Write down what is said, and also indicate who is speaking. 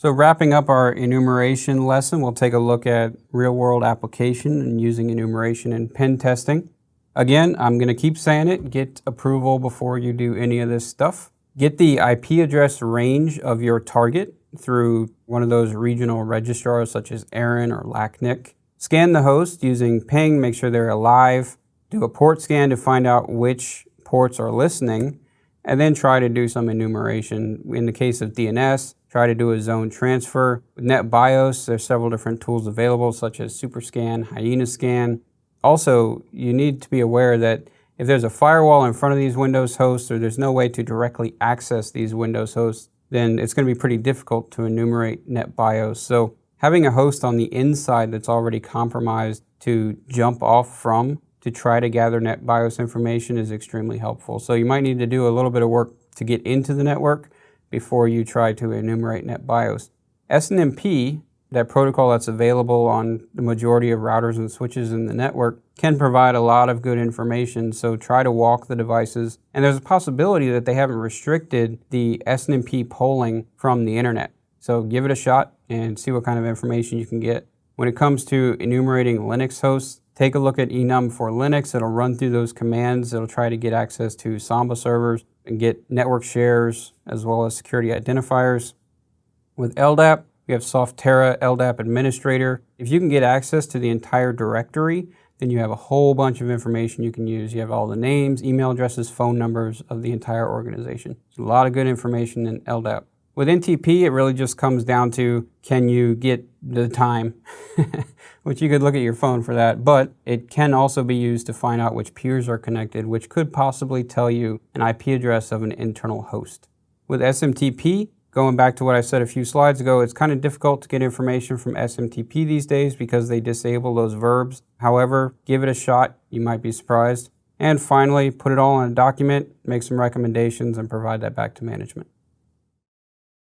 Speaker 1: So wrapping up our enumeration lesson, we'll take a look at real-world application and using enumeration in pen testing. Again, I'm going to keep saying it, get approval before you do any of this stuff. Get the IP address range of your target through one of those regional registrars such as ARIN or LACNIC. Scan the host using ping, make sure they're alive. Do a port scan to find out which ports are listening, and then try to do some enumeration. In the case of DNS, try to do a zone transfer. With NetBIOS, there's several different tools available such as SuperScan, HyenaScan. Also, you need to be aware that if there's a firewall in front of these Windows hosts or there's no way to directly access these Windows hosts, then it's going to be pretty difficult to enumerate NetBIOS. So having a host on the inside that's already compromised to jump off from to try to gather NetBIOS information is extremely helpful. So you might need to do a little bit of work to get into the network before you try to enumerate NetBIOS. SNMP, that protocol that's available on the majority of routers and switches in the network, can provide a lot of good information, so try to walk the devices. And there's a possibility that they haven't restricted the SNMP polling from the internet. So give it a shot and see what kind of information you can get. When it comes to enumerating Linux hosts, take a look at enum for Linux. It'll run through those commands. It'll try to get access to Samba servers and get network shares as well as security identifiers. With LDAP, we have Softera LDAP Administrator. If you can get access to the entire directory, then you have a whole bunch of information you can use. You have all the names, email addresses, phone numbers of the entire organization. There's a lot of good information in LDAP. With NTP, it really just comes down to, can you get the time? Which you could look at your phone for that, but it can also be used to find out which peers are connected, which could possibly tell you an IP address of an internal host. With SMTP, going back to what I said a few slides ago, it's kind of difficult to get information from SMTP these days because they disable those verbs. However, give it a shot, you might be surprised. And finally, put it all in a document, make some recommendations, and provide that back to management.